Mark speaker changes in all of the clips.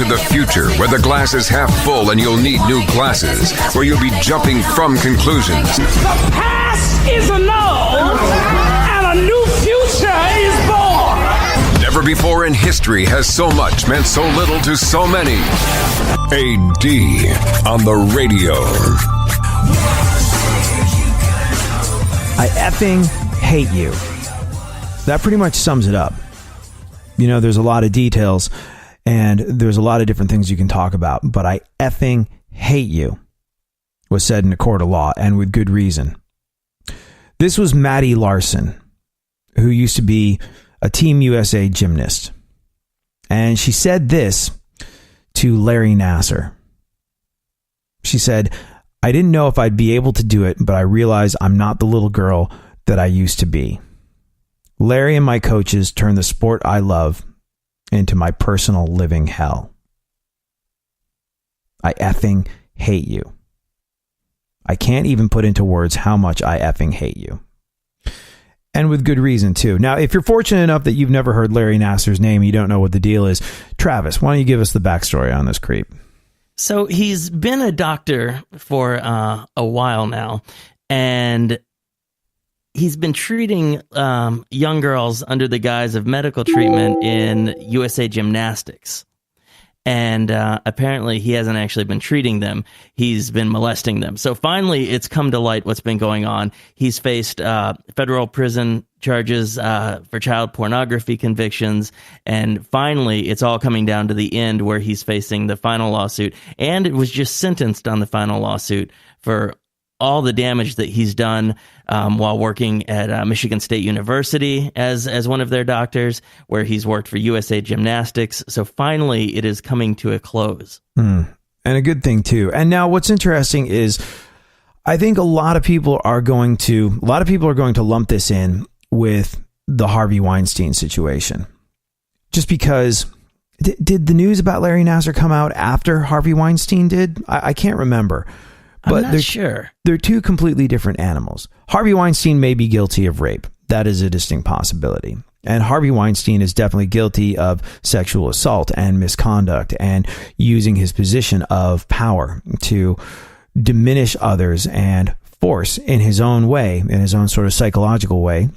Speaker 1: into the future where the glass is half full and you'll need new glasses, where you'll be jumping from conclusions.
Speaker 2: The past is annulled and a new future is born.
Speaker 1: Never before in history has so much meant so little to so many. AD on the radio.
Speaker 3: I effing hate you. That pretty much sums it up. You know, there's a lot of details and there's a lot of different things you can talk about, but I effing hate you was said in a court of law, and with good reason. This was Maddie Larson, who used to be a Team USA gymnast. And she said this to Larry Nassar. She said, "I didn't know if I'd be able to do it, but I realize I'm not the little girl that I used to be. Larry and my coaches turned the sport I love into my personal living hell. I effing hate you. I can't even put into words how much I effing hate you." And with good reason, too. Now, if you're fortunate enough that you've never heard Larry Nassar's name, you don't know what the deal is. Travis, why don't you give us the backstory on this creep?
Speaker 4: So he's been a doctor for a while now, and he's been treating young girls under the guise of medical treatment in USA Gymnastics. And apparently he hasn't actually been treating them. He's been molesting them. So finally, it's come to light what's been going on. He's faced federal prison charges for child pornography convictions. And finally, it's all coming down to the end where he's facing the final lawsuit. And it was just sentenced on the final lawsuit for all the damage that he's done while working at Michigan State University as one of their doctors, where he's worked for USA Gymnastics. So finally, it is coming to a close.
Speaker 3: And a good thing, too. And now what's interesting is I think a lot of people are going to lump this in with the Harvey Weinstein situation. Just because did the news about Larry Nassar come out after Harvey Weinstein did? I can't remember. But
Speaker 4: I'm not sure.
Speaker 3: They're two completely different animals. Harvey Weinstein may be guilty of rape. That is a distinct possibility. And Harvey Weinstein is definitely guilty of sexual assault and misconduct and using his position of power to diminish others and force in his own way, in his own sort of psychological way,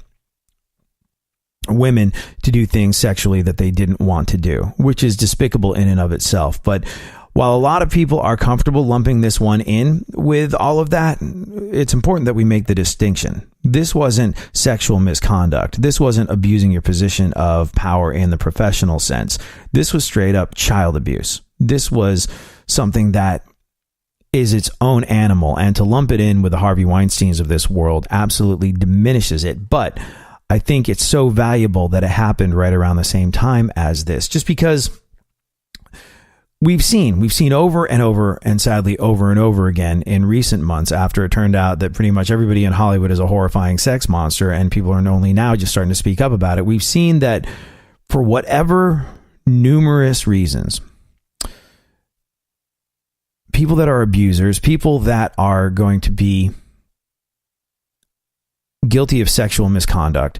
Speaker 3: women to do things sexually that they didn't want to do, which is despicable in and of itself. But while a lot of people are comfortable lumping this one in with all of that, it's important that we make the distinction. This wasn't sexual misconduct. This wasn't abusing your position of power in the professional sense. This was straight up child abuse. This was something that is its own animal, and to lump it in with the Harvey Weinsteins of this world absolutely diminishes it. But I think it's so valuable that it happened right around the same time as this, just because We've seen over and over, and sadly over and over again in recent months, after it turned out that pretty much everybody in Hollywood is a horrifying sex monster and people are only now just starting to speak up about it. We've seen that for whatever numerous reasons, people that are abusers, people that are going to be guilty of sexual misconduct,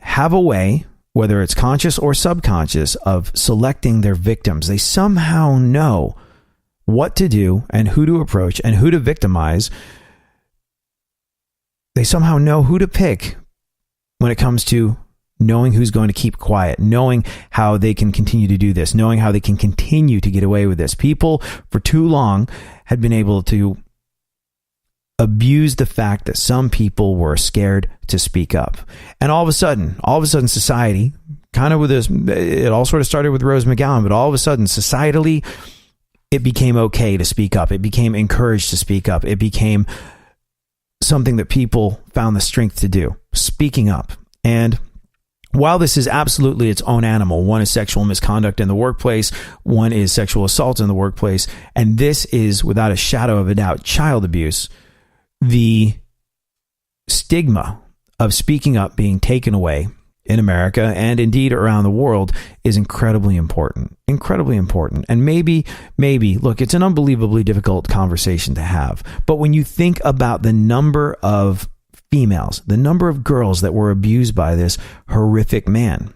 Speaker 3: have a way, whether it's conscious or subconscious, of selecting their victims. They somehow know what to do and who to approach and who to victimize. They somehow know who to pick when it comes to knowing who's going to keep quiet, knowing how they can continue to do this, knowing how they can continue to get away with this. People for too long had been able to abuse the fact that some people were scared to speak up. And all of a sudden society, kind of with this, it all sort of started with Rose McGowan, but all of a sudden societally, it became okay to speak up. It became encouraged to speak up. It became something that people found the strength to do, speaking up. And while this is absolutely its own animal, one is sexual misconduct in the workplace, one is sexual assault in the workplace, and this is, without a shadow of a doubt, child abuse, the stigma of speaking up being taken away in America and indeed around the world is incredibly important. And maybe, look, it's an unbelievably difficult conversation to have. But when you think about the number of females, the number of girls that were abused by this horrific man,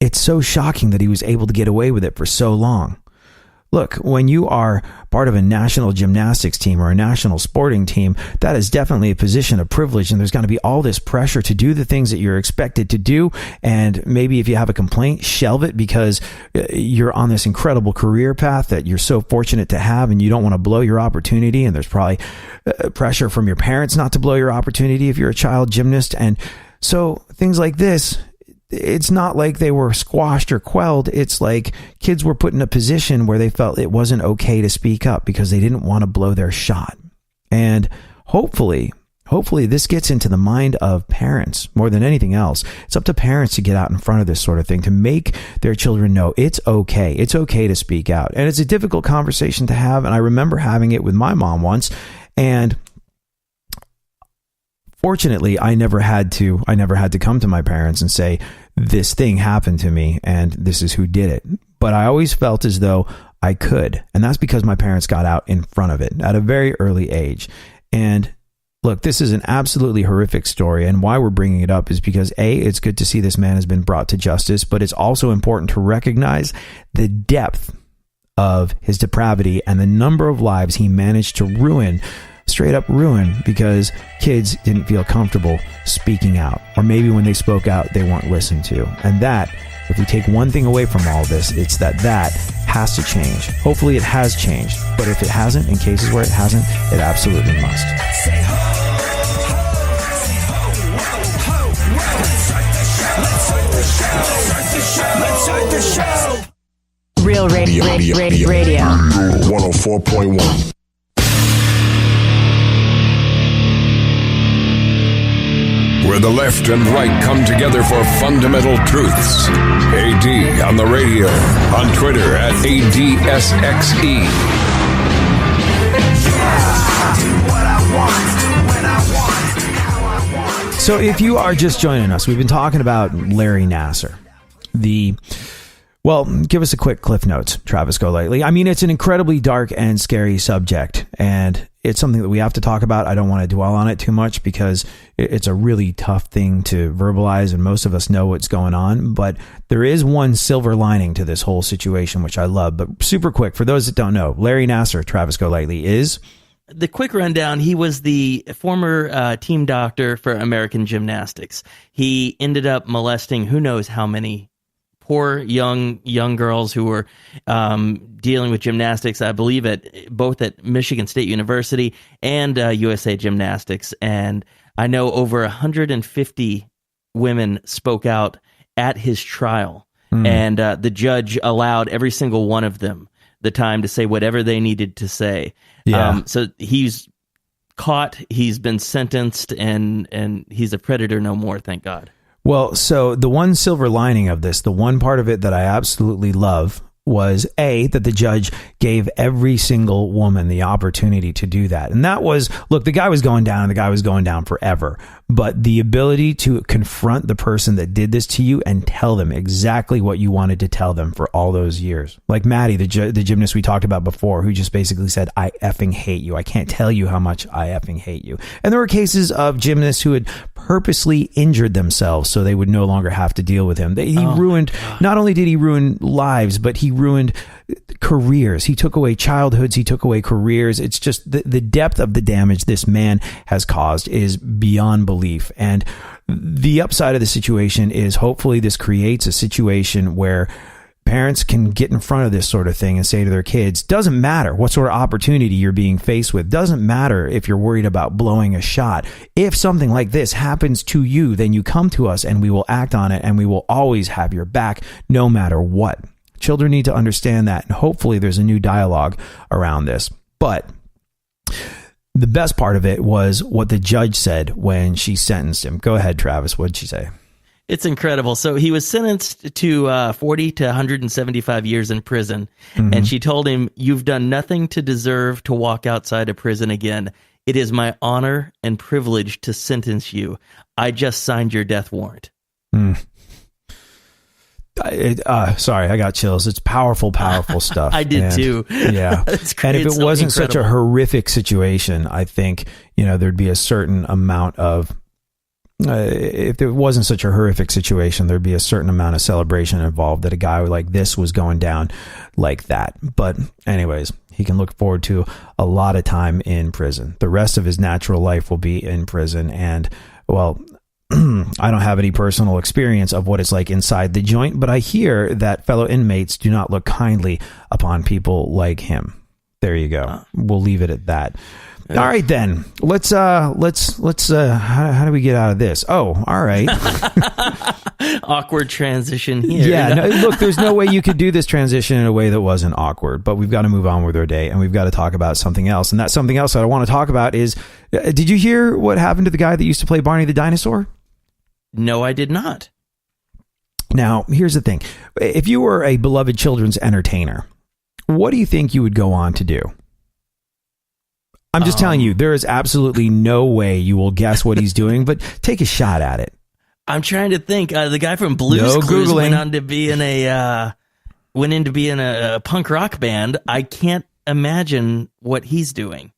Speaker 3: it's so shocking that he was able to get away with it for so long. Look, when you are part of a national gymnastics team or a national sporting team, that is definitely a position of privilege, and there's going to be all this pressure to do the things that you're expected to do. And maybe if you have a complaint, shelve it because you're on this incredible career path that you're so fortunate to have, and you don't want to blow your opportunity. And there's probably pressure from your parents not to blow your opportunity if you're a child gymnast. And so things like this, it's not like they were squashed or quelled. It's like kids were put in a position where they felt it wasn't okay to speak up because they didn't want to blow their shot. And hopefully this gets into the mind of parents more than anything else. It's up to parents to get out in front of this sort of thing, to make their children know it's okay. It's okay to speak out. And it's a difficult conversation to have. And I remember having it with my mom once, and fortunately, I never had to come to my parents and say, this thing happened to me and this is who did it. But I always felt as though I could. And that's because my parents got out in front of it at a very early age. And look, this is an absolutely horrific story. And why we're bringing it up is because A, it's good to see this man has been brought to justice, but it's also important to recognize the depth of his depravity and the number of lives he managed to ruin, straight up ruin, because kids didn't feel comfortable speaking out, or maybe when they spoke out they weren't listened to. And that, if we take one thing away from all this, it's that has to change. Hopefully it has changed, but if it hasn't, in cases where it hasn't, it absolutely must.
Speaker 5: Real radio
Speaker 1: 104.1. Where the left and right come together for fundamental truths. AD on the radio, on Twitter at ADSXE.
Speaker 3: So if you are just joining us, we've been talking about Larry Nassar. Well, give us a quick Cliff Notes, Travis Golightly. I mean, it's an incredibly dark and scary subject, and it's something that we have to talk about. I don't want to dwell on it too much because it's a really tough thing to verbalize, and most of us know what's going on. But there is one silver lining to this whole situation, which I love. But super quick, for those that don't know, Larry Nassar, Travis Golightly, is...
Speaker 4: The quick rundown, he was the former team doctor for American gymnastics. He ended up molesting who knows how many poor young girls who were dealing with gymnastics, I believe both at Michigan State University and USA Gymnastics. And I know over 150 women spoke out at his trial. And the judge allowed every single one of them the time to say whatever they needed to say.
Speaker 3: Yeah.
Speaker 4: So he's caught, he's been sentenced, and he's a predator no more, thank God.
Speaker 3: Well, so the one silver lining of this, the one part of it that I absolutely love, was A, that the judge gave every single woman the opportunity to do that. And that was, look, the guy was going down, and the guy was going down forever. But the ability to confront the person that did this to you and tell them exactly what you wanted to tell them for all those years. Like Maddie, the gymnast we talked about before, who just basically said, I effing hate you. I can't tell you how much I effing hate you. And there were cases of gymnasts who had purposely injured themselves so they would no longer have to deal with him. Not only did he ruin lives, but he ruined careers. He took away childhoods. He took away careers. It's just the depth of the damage this man has caused is beyond belief. And the upside of the situation is hopefully this creates a situation where parents can get in front of this sort of thing and say to their kids, doesn't matter what sort of opportunity you're being faced with, doesn't matter if you're worried about blowing a shot. If something like this happens to you, then you come to us and we will act on it, and we will always have your back no matter what. Children need to understand that, and hopefully there's a new dialogue around this. But the best part of it was what the judge said when she sentenced him. Go ahead, Travis. What did she say?
Speaker 4: It's incredible. So he was sentenced to 40 to 175 years in prison. Mm-hmm. And she told him, "You've done nothing to deserve to walk outside of prison again. It is my honor and privilege to sentence you. I just signed your death warrant."
Speaker 3: Sorry, I got chills. It's powerful stuff.
Speaker 4: I did too.
Speaker 3: Yeah. And if it wasn't such a horrific situation, I think, there'd be a certain amount of if there wasn't such a horrific situation, there'd be a certain amount of celebration involved that a guy like this was going down like that. But anyways, he can look forward to a lot of time in prison. The rest of his natural life will be in prison. And, well, I don't have any personal experience of what it's like inside the joint, but I hear that fellow inmates do not look kindly upon people like him. There you go. We'll leave it at that. All right, then. Let's how do we get out of this? Oh, all right.
Speaker 4: Awkward transition here.
Speaker 3: Yeah, no, look, there's no way you could do this transition in a way that wasn't awkward, but we've got to move on with our day, and we've got to talk about something else. And that something else that I want to talk about is, did you hear what happened to the guy that used to play Barney the Dinosaur?
Speaker 4: No, I did not.
Speaker 3: Now, here's the thing. If you were a beloved children's entertainer, what do you think you would go on to do? I'm just telling you, there is absolutely no way you will guess what he's doing, but take a shot at it.
Speaker 4: I'm trying to think. The guy from Blue's Clues went into being a punk rock band. I can't imagine what he's doing.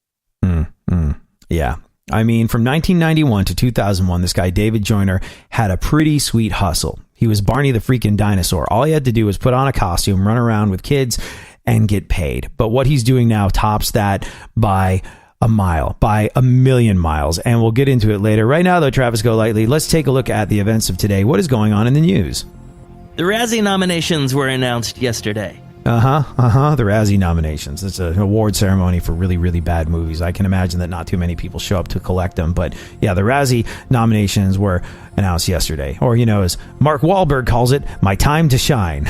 Speaker 3: Yeah. I mean, from 1991 to 2001, this guy, David Joyner, had a pretty sweet hustle. He was Barney the freaking Dinosaur. All he had to do was put on a costume, run around with kids, and get paid. But what he's doing now tops that by a mile, by a million miles. And we'll get into it later. Right now, though, Travis Golightly, let's take a look at the events of today. What is going on in the news?
Speaker 4: The Razzie nominations were announced yesterday.
Speaker 3: The Razzie nominations. It's an award ceremony for really, really bad movies. I can imagine that not too many people show up to collect them. But yeah, the Razzie nominations were announced yesterday. Or, as Mark Wahlberg calls it, my time to shine.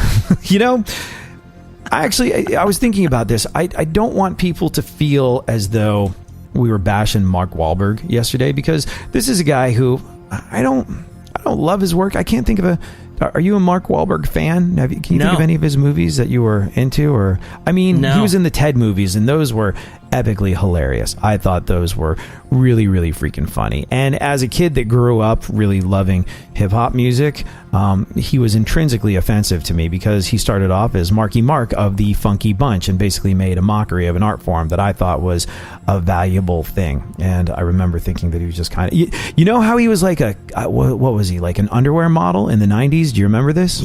Speaker 3: I was thinking about this. I don't want people to feel as though we were bashing Mark Wahlberg yesterday, because this is a guy who I don't love his work. I can't think of are you a Mark Wahlberg fan? Can you think of any of his movies that you were into? Or, he was in the Ted movies, and those were epically hilarious. I thought those were really, really freaking funny. And as a kid that grew up really loving hip-hop music, he was intrinsically offensive to me, because he started off as Marky Mark of the Funky Bunch and basically made a mockery of an art form that I thought was a valuable thing. And I remember thinking that he was just kind of... You know how he was like what was he, like an underwear model in the 90s? Do you remember this?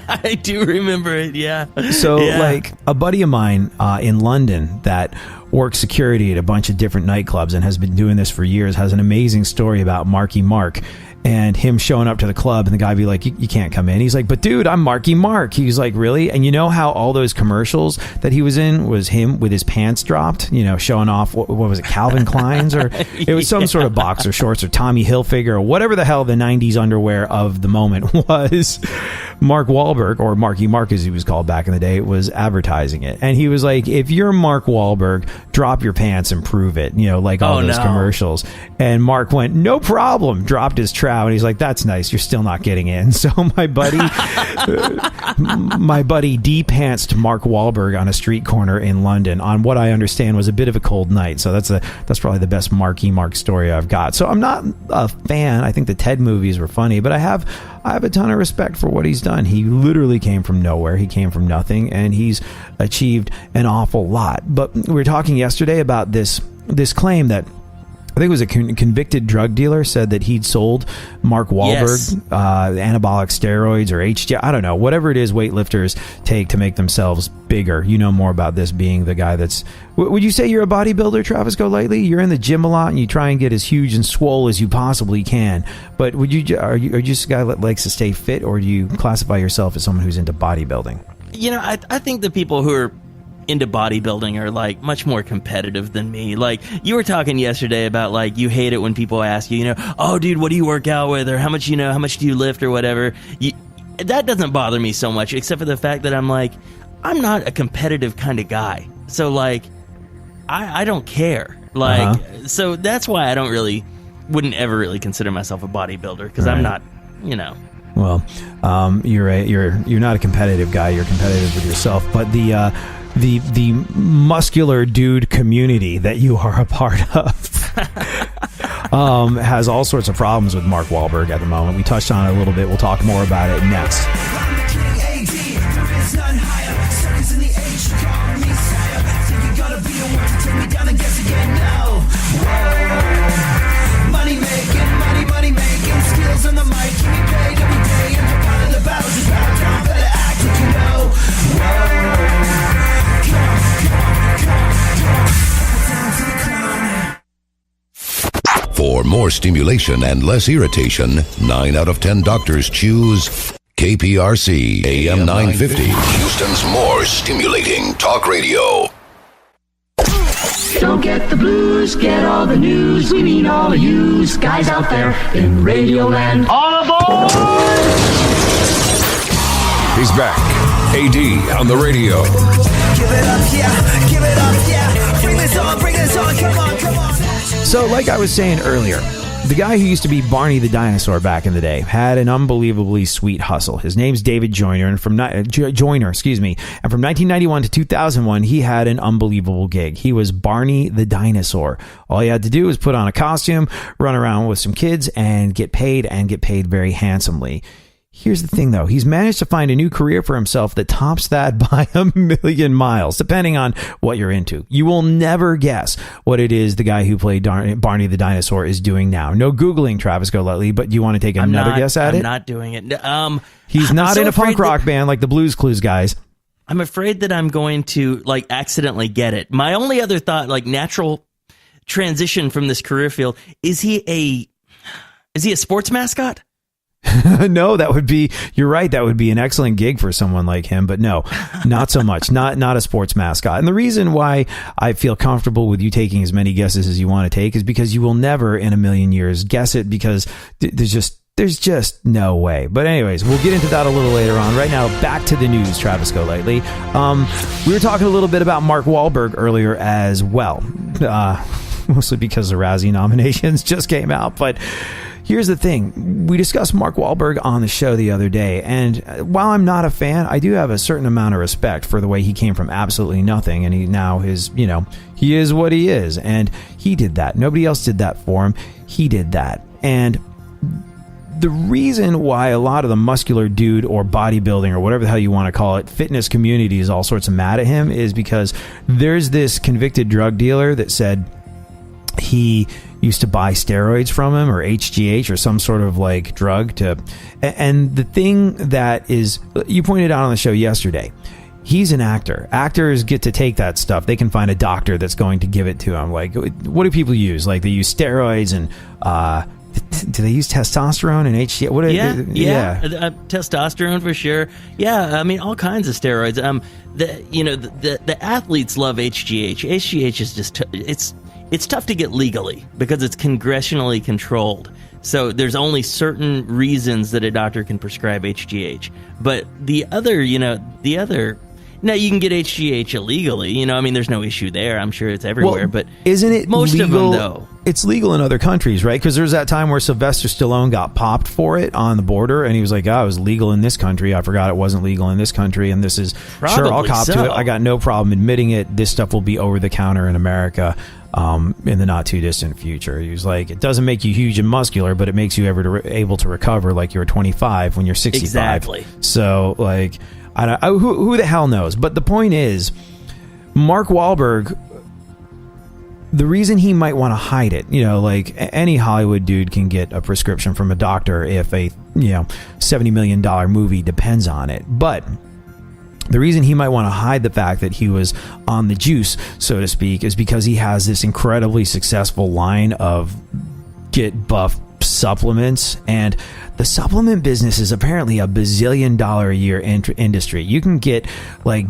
Speaker 4: I do remember it, yeah.
Speaker 3: So, like, a buddy of mine in London that works security at a bunch of different nightclubs and has been doing this for years has an amazing story about Marky Mark and him showing up to the club, and the guy be like, you can't come in. He's like, but dude, I'm Marky Mark. He's like, really? And you know how all those commercials that he was in was him with his pants dropped, showing off, what was it, Calvin Klein's, or it was some sort of boxer shorts or Tommy Hilfiger or whatever the hell the 90s underwear of the moment was. Mark Wahlberg, or Marky Mark as he was called back in the day, was advertising it. And he was like, if you're Mark Wahlberg, drop your pants and prove it, like all those commercials. And Mark went, no problem, dropped his trousers. And he's like, that's nice, you're still not getting in. So my buddy de-pantsed Mark Wahlberg on a street corner in London on what I understand was a bit of a cold night. So that's probably the best Marky Mark story I've got. So I'm not a fan. I think the Ted movies were funny, but I have a ton of respect for what he's done. He literally came from nowhere. He came from nothing, and he's achieved an awful lot. But we were talking yesterday about this claim that I think it was a convicted drug dealer said that he'd sold Mark Wahlberg anabolic steroids or HGH. I don't know, whatever it is weightlifters take to make themselves bigger. You know more about this, being the guy that's... Would you say you're a bodybuilder, Travis Golightly? You're in the gym a lot and you try and get as huge and swole as you possibly can. But are you just a guy that likes to stay fit, or do you classify yourself as someone who's into bodybuilding?
Speaker 4: I think the people who are into bodybuilding are like much more competitive than me. Like, you were talking yesterday about, like, you hate it when people ask you, oh dude, what do you work out with, or how much do you lift, or whatever. That doesn't bother me so much, except for the fact that I'm not a competitive kind of guy. So, like, I don't care. Like, so that's why I wouldn't ever really consider myself a bodybuilder, because I'm not,
Speaker 3: Well, you're not a competitive guy. You're competitive with yourself. But the muscular dude community that you are a part of has all sorts of problems with Mark Wahlberg at the moment. We touched on it a little bit. We'll talk more about it next.
Speaker 6: Money making, For more stimulation and less irritation, 9 out of 10 doctors choose KPRC AM 950. Houston's more stimulating talk radio.
Speaker 7: Don't get the blues, get all the news. We mean all of you guys out there in Radio Land. All aboard!
Speaker 1: He's back. AD on the radio.
Speaker 8: Give it up, yeah. Give it up, yeah. Bring this on, come on, come on.
Speaker 3: So, like I was saying earlier, the guy who used to be Barney the Dinosaur back in the day had an unbelievably sweet hustle. His name's David Joyner, and from 1991 to 2001, he had an unbelievable gig. He was Barney the Dinosaur. All he had to do was put on a costume, run around with some kids, and get paid very handsomely. Here's the thing, though. He's managed to find a new career for himself that tops that by 1,000,000 miles, depending on what you're into. You will never guess what it is the guy who played Barney the Dinosaur is doing now. No Googling, Travis Golightly, but do you want to take another guess at it?
Speaker 4: I'm not doing it.
Speaker 3: He's not in a punk rock band like the Blues Clues guys.
Speaker 4: I'm afraid that I'm going to accidentally get it. My only other thought, natural transition from this career field, is he a sports mascot?
Speaker 3: No, you're right. That would be an excellent gig for someone like him, but no, not so much. Not a sports mascot. And the reason why I feel comfortable with you taking as many guesses as you want to take is because you will never in 1,000,000 years guess it, because there's just no way. But anyways, we'll get into that a little later on. Right now, back to the news, Travis Golightly. We were talking a little bit about Mark Wahlberg earlier as well, mostly because the Razzie nominations just came out, but here's the thing. We discussed Mark Wahlberg on the show the other day, and while I'm not a fan, I do have a certain amount of respect for the way he came from absolutely nothing, and he is what he is, and he did that. Nobody else did that for him. He did that. And the reason why a lot of the muscular dude or bodybuilding or whatever the hell you want to call it, fitness community is all sorts of mad at him is because there's this convicted drug dealer that said he used to buy steroids from him, or HGH, or some sort of drug and the thing that is, you pointed out on the show yesterday, he's an actor. Actors get to take that stuff. They can find a doctor that's going to give it to them. What do people use? They use steroids and do they use testosterone and HGH?
Speaker 4: Yeah. Testosterone for sure. Yeah, I mean all kinds of steroids. The athletes love HGH. HGH is just it's tough to get legally because it's congressionally controlled. So there's only certain reasons that a doctor can prescribe HGH. But the other, now you can get HGH illegally. There's no issue there. I'm sure it's everywhere. But
Speaker 3: isn't it
Speaker 4: most
Speaker 3: legal?
Speaker 4: Of them, though,
Speaker 3: it's legal in other countries, right? Because there's that time where Sylvester Stallone got popped for it on the border, and he was like, "Oh, it was legal in this country. I forgot it wasn't legal in this country, and this is
Speaker 4: probably
Speaker 3: sure I'll cop to it. I got no problem admitting it. This stuff will be over the counter in America." In the not too distant future. He was like, it doesn't make you huge and muscular, but it makes you able to recover like you're 25 when you're 65.
Speaker 4: Exactly.
Speaker 3: So who the hell knows? But the point is, Mark Wahlberg, the reason he might want to hide it, any Hollywood dude can get a prescription from a doctor if a $70 million movie depends on it. But the reason he might want to hide the fact that he was on the juice, so to speak, is because he has this incredibly successful line of get buff supplements, and the supplement business is apparently a $1 bazillion a year industry. You can get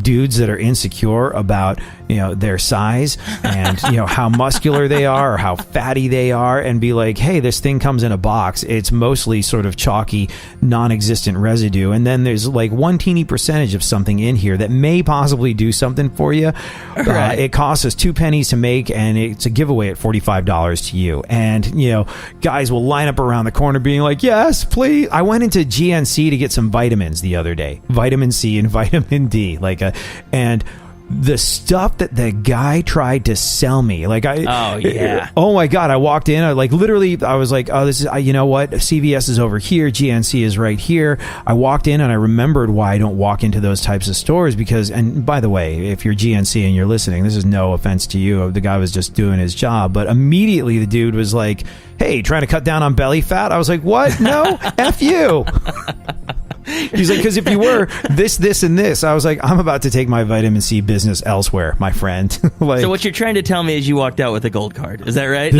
Speaker 3: dudes that are insecure about their size and how muscular they are or how fatty they are, and be like, hey, this thing comes in a box. It's mostly sort of chalky, non-existent residue, and then there's one teeny percentage of something in here that may possibly do something for you. Right. It costs us 2 pennies to make, and it's a giveaway at $45 to you. And guys will line up around the corner being like, yes, please. I went into GNC to get some vitamins the other day, vitamin C and vitamin D, and the stuff that the guy tried to sell me, oh my god, I walked in, I was like, oh, this is, you know what, CVS is over here, GNC is right here. I walked in and I remembered why I don't walk into those types of stores, because, and by the way, if you're GNC and you're listening, this is no offense to you, the guy was just doing his job, but immediately the dude was like, hey, trying to cut down on belly fat? I was like, what? No, F you. He's like, because if you were this, and this, I was like, I'm about to take my vitamin C business elsewhere, my friend. Like,
Speaker 4: so what you're trying to tell me is you walked out with a gold card. Is that right?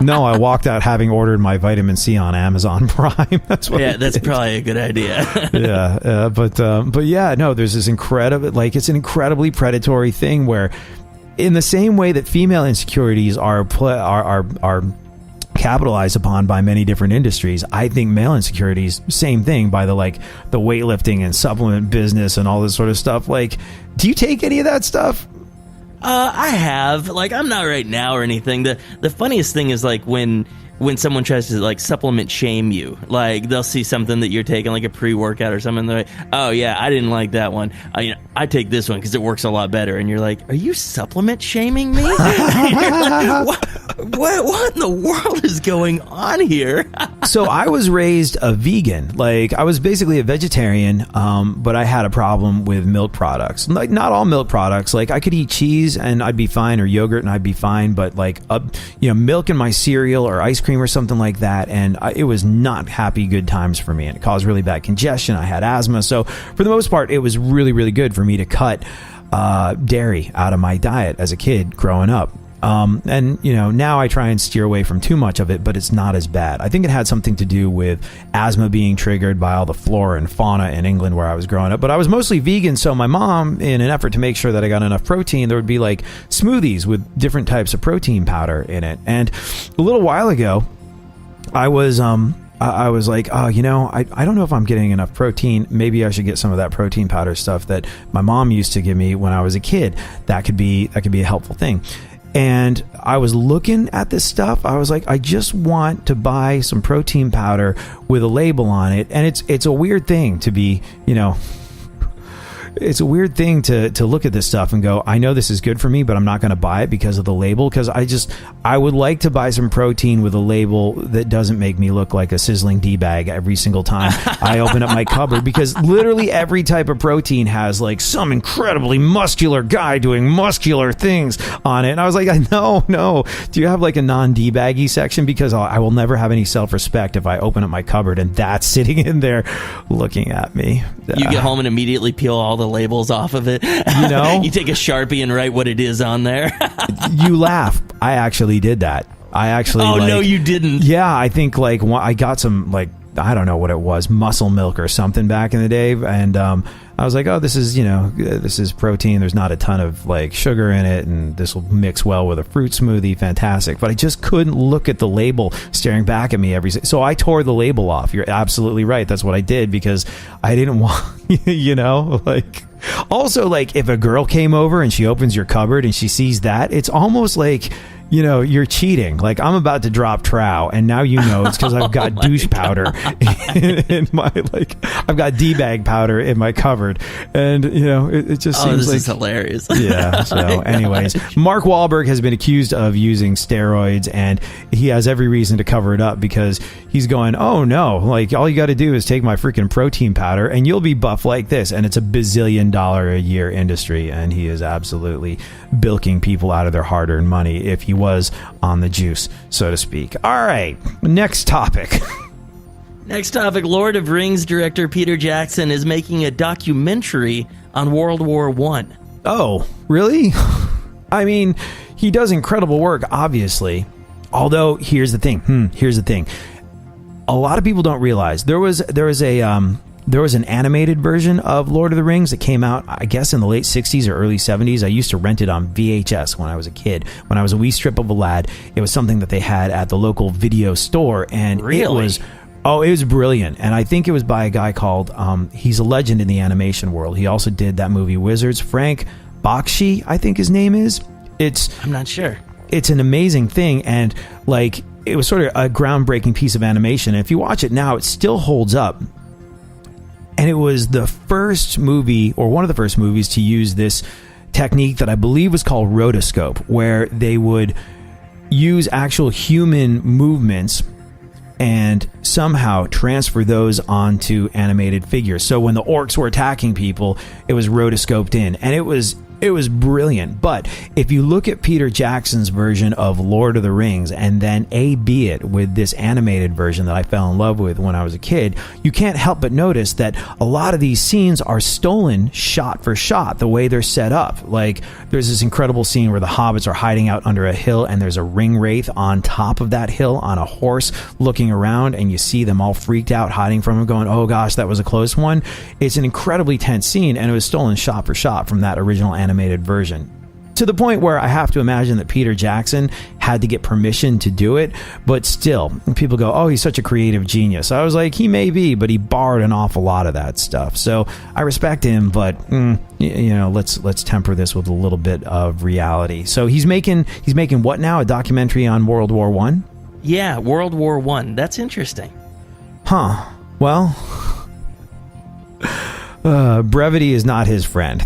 Speaker 3: No, I walked out having ordered my vitamin C on Amazon Prime. That's what.
Speaker 4: Yeah, that's probably a good idea.
Speaker 3: But yeah, no, there's this incredible, like, it's an incredibly predatory thing where, in the same way that female insecurities are capitalized upon by many different industries, I think male insecurities, same thing, by the weightlifting and supplement business and all this sort of stuff. Like, do you take any of that stuff?
Speaker 4: I have. Like, I'm not right now or anything. The funniest thing is, like, when someone tries to, like, supplement shame you. Like, they'll see something that you're taking, like a pre-workout or something, they're like, oh yeah, I didn't like that one. I take this one because it works a lot better. And you're like, are you supplement shaming me? Like, what in the world is going on here?
Speaker 3: So I was raised a vegan. Like, I was basically a vegetarian, but I had a problem with milk products. Like, not all milk products. Like, I could eat cheese and I'd be fine, or yogurt and I'd be fine, but like, milk in my cereal or ice cream or something like that, and it was not happy good times for me, and it caused really bad congestion. I had asthma, so for the most part, it was really, really good for me to cut dairy out of my diet as a kid growing up. And now I try and steer away from too much of it, but it's not as bad. I think it had something to do with asthma being triggered by all the flora and fauna in England where I was growing up. But I was mostly vegan, so my mom, in an effort to make sure that I got enough protein, there would be like smoothies with different types of protein powder in it. And a little while ago, I was like, oh, I don't know if I'm getting enough protein. Maybe I should get some of that protein powder stuff that my mom used to give me when I was a kid. That could be a helpful thing. And I was looking at this stuff. I was like, I just want to buy some protein powder with a label on it. And it's a weird thing to be, it's a weird thing to look at this stuff and go, I know this is good for me, but I'm not going to buy it because of the label. Because I would like to buy some protein with a label that doesn't make me look like a sizzling D-bag every single time I open up my cupboard, because literally every type of protein has like some incredibly muscular guy doing muscular things on it. And I was like, no. Do you have like a non-D-baggy section? Because I will never have any self-respect if I open up my cupboard and that's sitting in there looking at me.
Speaker 4: You get home and immediately peel all the labels off of it. You take a Sharpie and write what it is on there.
Speaker 3: You laugh. I actually did that.
Speaker 4: No, you didn't.
Speaker 3: Yeah, I think like I got some, like, I don't know what it was, muscle milk or something back in the day, and I was like, oh, this is protein. There's not a ton of like sugar in it, and this will mix well with a fruit smoothie. Fantastic. But I just couldn't look at the label staring back at me so I tore the label off. You're absolutely right. That's what I did, because I didn't want, like, also, like, if a girl came over and she opens your cupboard and she sees that, it's almost like, you're cheating. Like, I'm about to drop trow, and now it's because I've got douche powder in my, like, I've got D-bag powder in my cupboard, and it just seems
Speaker 4: this is hilarious.
Speaker 3: Yeah. So, anyways, Mark Wahlberg has been accused of using steroids, and he has every reason to cover it up, because he's going, oh no, like, all you got to do is take my freaking protein powder, and you'll be buff like this, and it's a $1 billion a year industry, and he is absolutely bilking people out of their hard-earned money if he was on the juice, so to speak. All right, next topic.
Speaker 4: Lord of Rings director Peter Jackson is making a documentary on World War I.
Speaker 3: Oh, really? I mean, he does incredible work, obviously. Although, here's the thing. A lot of people don't realize there was an animated version of Lord of the Rings that came out, I guess, in the late 60s or early 70s. I used to rent it on VHS when I was a kid. When I was a wee strip of a lad, it was something that they had at the local video store, and
Speaker 4: really?
Speaker 3: it was brilliant. And I think it was by a guy called, he's a legend in the animation world. He also did that movie Wizards. Frank Bakshi, I think his name is.
Speaker 4: I'm not sure.
Speaker 3: It's an amazing thing, and like, it was sort of a groundbreaking piece of animation. And if you watch it now, it still holds up. And it was the first movie, or one of the first movies, to use this technique that I believe was called rotoscope, where they would use actual human movements and somehow transfer those onto animated figures. So when the orcs were attacking people, it was rotoscoped in. And it was It was brilliant. But if you look at Peter Jackson's version of Lord of the Rings and then A/B it with this animated version that I fell in love with when I was a kid, you can't help but notice that a lot of these scenes are stolen shot for shot, the way they're set up. Like, there's this incredible scene where the hobbits are hiding out under a hill and there's a ring wraith on top of that hill on a horse looking around, and you see them all freaked out hiding from him going, oh gosh, that was a close one. It's an incredibly tense scene, and it was stolen shot for shot from that original animated version, to the point where I have to imagine that Peter Jackson had to get permission to do it. But still, people go, oh, he's such a creative genius. I was like, he may be, but he borrowed an awful lot of that stuff. So I respect him, but let's temper this with a little bit of reality. So he's making what now? A documentary on World War I?
Speaker 4: Yeah, World War I. That's interesting.
Speaker 3: Huh. Well, brevity is not his friend.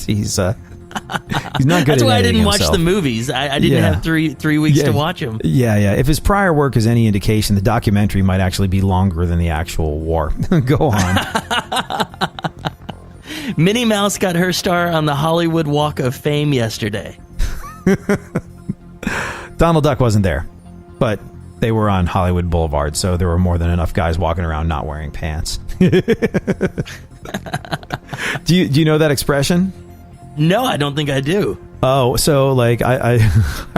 Speaker 3: He's not good.
Speaker 4: That's
Speaker 3: at
Speaker 4: why I didn't
Speaker 3: himself.
Speaker 4: watch the movies. I didn't have three weeks to watch them.
Speaker 3: Yeah. If his prior work is any indication, the documentary might actually be longer than the actual war. Go on.
Speaker 4: Minnie Mouse got her star on the Hollywood Walk of Fame yesterday.
Speaker 3: Donald Duck wasn't there, but they were on Hollywood Boulevard, so there were more than enough guys walking around not wearing pants. Do you know that expression?
Speaker 4: No, I don't think I do.
Speaker 3: Oh, so like I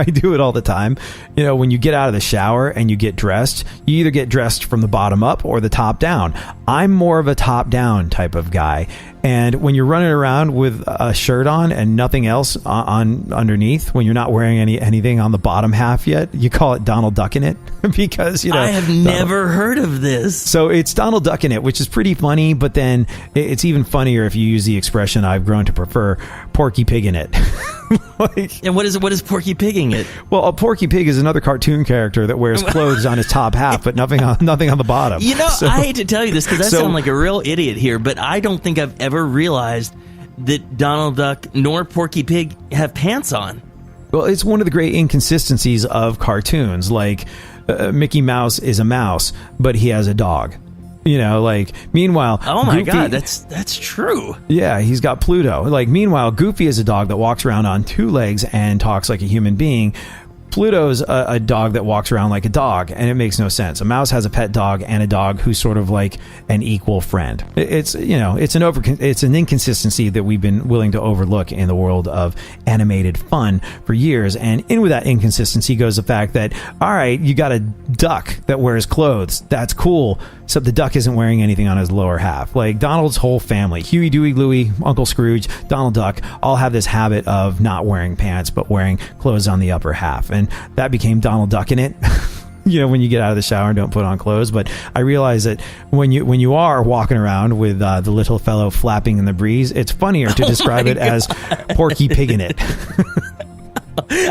Speaker 3: do it all the time. You know, when you get out of the shower and you get dressed, you either get dressed from the bottom up or the top down. I'm more of a top down type of guy. And when you're running around with a shirt on and nothing else on underneath, when you're not wearing anything on the bottom half yet, you call it Donald Ducking it because,
Speaker 4: I have never heard of this.
Speaker 3: So it's Donald Ducking it, which is pretty funny, but then it's even funnier if you use the expression I've grown to prefer, Porky Pigging it.
Speaker 4: And what is Porky Pigging it?
Speaker 3: Well, a Porky Pig is another cartoon character that wears clothes on his top half, but nothing on the bottom.
Speaker 4: I hate to tell you this because I sound like a real idiot here, but I don't think I've ever realized that Donald Duck nor Porky Pig have pants on.
Speaker 3: Well, it's one of the great inconsistencies of cartoons. Like Mickey Mouse is a mouse, but he has a dog. Meanwhile,
Speaker 4: oh my
Speaker 3: Goofy,
Speaker 4: God, that's true.
Speaker 3: Yeah, he's got Pluto. Meanwhile, Goofy is a dog that walks around on two legs and talks like a human being. Pluto's a dog that walks around like a dog, and it makes no sense. A mouse has a pet dog and a dog who's sort of like an equal friend. It's an inconsistency that we've been willing to overlook in the world of animated fun for years. And in with that inconsistency goes the fact that, all right, you got a duck that wears clothes. That's cool. Except the duck isn't wearing anything on his lower half. Like Donald's whole family, Huey, Dewey, Louie, Uncle Scrooge, Donald Duck, all have this habit of not wearing pants, but wearing clothes on the upper half. And that became Donald Ducking it. When you get out of the shower and don't put on clothes. But I realize that when you are walking around with the little fellow flapping in the breeze, it's funnier to describe it as Porky Pigging it.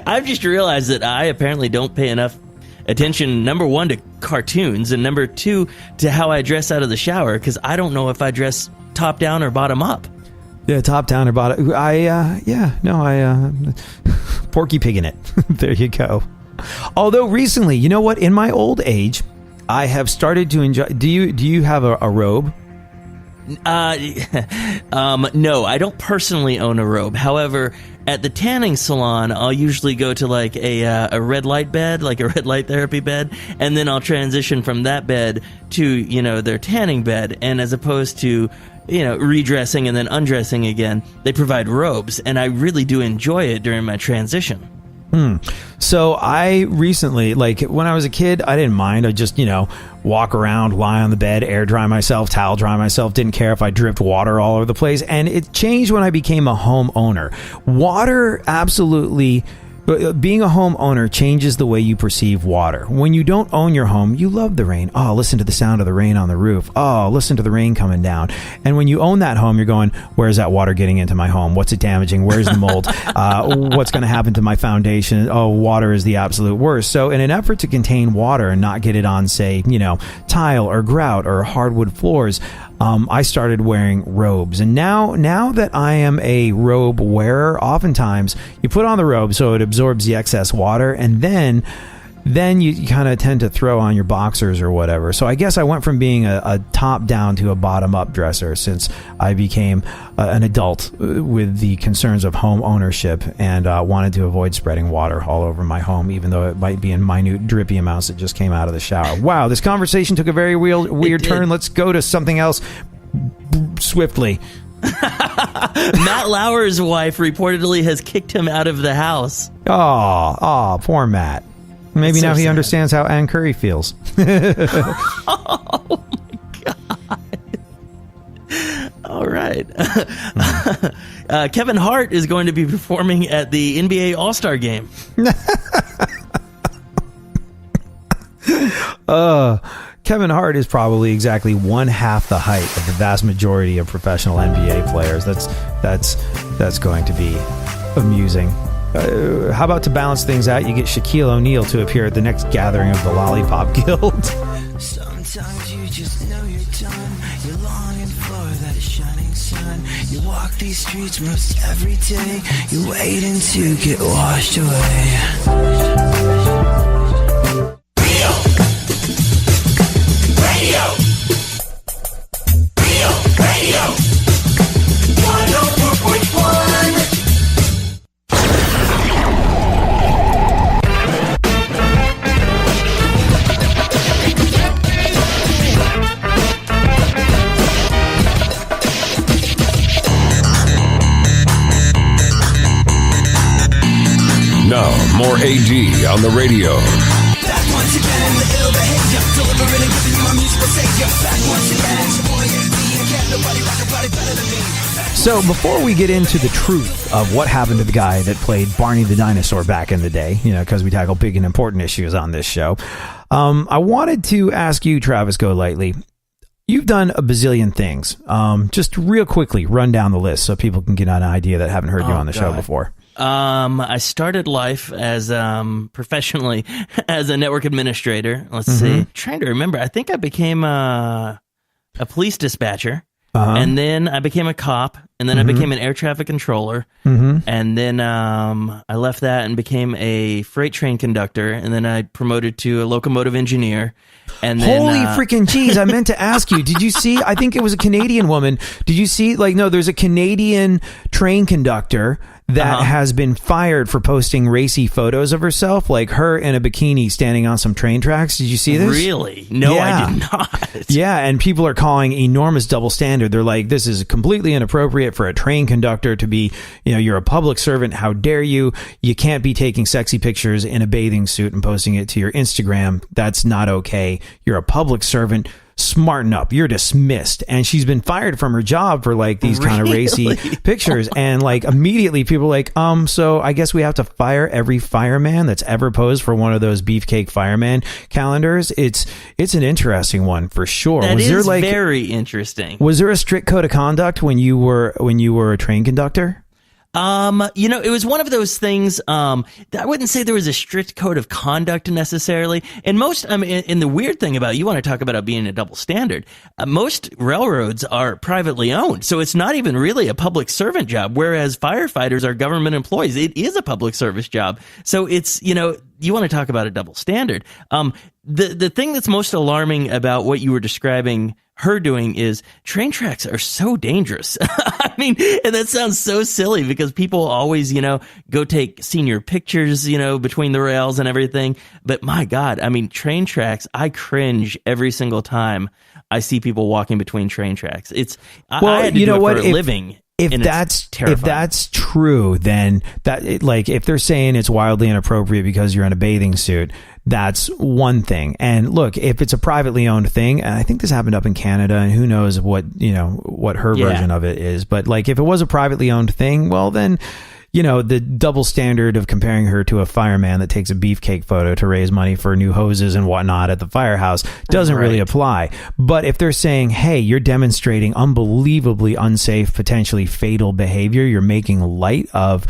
Speaker 4: I've just realized that I apparently don't pay enough attention, number one, to cartoons, and number two, to how I dress out of the shower, because I don't know if I dress top down or bottom up.
Speaker 3: Yeah, top down or bottom. Porky Pigging it. There you go. Although recently, you know what? In my old age, I have started to enjoy. Do you have a robe?
Speaker 4: No, I don't personally own a robe. However, at the tanning salon, I'll usually go to like a red light bed, like a red light therapy bed, and then I'll transition from that bed to, their tanning bed. And as opposed to, redressing and then undressing again, they provide robes, and I really do enjoy it during my transition.
Speaker 3: So I recently, when I was a kid, I didn't mind. I just, walk around, lie on the bed, air dry myself, towel dry myself. Didn't care if I dripped water all over the place. And it changed when I became a homeowner. Water absolutely... Being a homeowner changes the way you perceive water. When you don't own your home, you love the rain. Oh, listen to the sound of the rain on the roof. Oh, listen to the rain coming down. And when you own that home, you're going, where's that water getting into my home? What's it damaging? Where's the mold? What's going to happen to my foundation? Oh, water is the absolute worst. So in an effort to contain water and not get it on, say, tile or grout or hardwood floors, I started wearing robes. And now that I am a robe wearer, oftentimes you put on the robe so it absorbs the excess water, and then then you kind of tend to throw on your boxers or whatever. So I guess I went from being a top down to a bottom up dresser since I became an adult with the concerns of home ownership and wanted to avoid spreading water all over my home, even though it might be in minute drippy amounts that just came out of the shower. Wow, this conversation took a very weird turn. Let's go to something else swiftly.
Speaker 4: Matt Lauer's wife reportedly has kicked him out of the house.
Speaker 3: Oh, poor Matt. Maybe now he understands how Ann Curry feels.
Speaker 4: Oh my God. All right. Kevin Hart is going to be performing at the NBA All-Star Game.
Speaker 3: Kevin Hart is probably exactly 1/2 the height of the vast majority of professional NBA players. That's going to be amusing. How about to balance things out, you get Shaquille O'Neal to appear at the next gathering of the Lollipop Guild.
Speaker 8: Sometimes you just know you're done. You're longing for that shining sun. You walk these streets most every day. You're waiting to get washed away. Radio. 104.1.
Speaker 1: Now, more AD on the radio.
Speaker 8: Back once again, the ill behavior. Delivering and giving you my musical savior. Back once again, it's your boy AD, and can't nobody rock a body better than me.
Speaker 3: So before we get into the truth of what happened to the guy that played Barney the Dinosaur back in the day, because we tackle big and important issues on this show, I wanted to ask you, Travis Golightly, you've done a bazillion things. Just real quickly, run down the list so people can get an idea that haven't heard you on the show before.
Speaker 4: I started life as professionally as a network administrator. Let's see. Trying to remember. I think I became a police dispatcher, and then I became a cop, and then I became an air traffic controller, and then I left that and became a freight train conductor, and then I promoted to a locomotive engineer. And then,
Speaker 3: holy freaking jeez, I meant to ask you, did you see, I think it was a Canadian woman, did you see, there's a Canadian train conductor that has been fired for posting racy photos of herself, like her in a bikini standing on some train tracks. Did you see this?
Speaker 4: Really? No, I did not.
Speaker 3: Yeah, and people are calling enormous double standard. They're like, this is completely inappropriate for a train conductor to be, you're a public servant. How dare you? You can't be taking sexy pictures in a bathing suit and posting it to your Instagram. That's not okay. You're a public servant. Smarten up. You're dismissed. And she's been fired from her job for these kind of racy pictures. And immediately people are like, so I guess we have to fire every fireman that's ever posed for one of those beefcake fireman calendars. It's an interesting one for sure.
Speaker 4: That is very interesting.
Speaker 3: Was there a strict code of conduct when you were a train conductor?
Speaker 4: It was one of those things, I wouldn't say there was a strict code of conduct necessarily. And and the weird thing about, you want to talk about being a double standard, most railroads are privately owned. So it's not even really a public servant job, whereas firefighters are government employees. It is a public service job. So it's, you want to talk about a double standard. The thing that's most alarming about what you were describing her doing is train tracks are so dangerous. I mean, and that sounds so silly because people always, go take senior pictures, between the rails and everything. But my God, I mean, train tracks, I cringe every single time I see people walking between train tracks. I had to do it for a living.
Speaker 3: If that's true, then if they're saying it's wildly inappropriate because you're in a bathing suit, that's one thing. And look, if it's a privately owned thing, and I think this happened up in Canada, and who knows what her version of it is, but if it was a privately owned thing, well then, the double standard of comparing her to a fireman that takes a beefcake photo to raise money for new hoses and whatnot at the firehouse doesn't really apply. But if they're saying, hey, you're demonstrating unbelievably unsafe, potentially fatal behavior, you're making light of,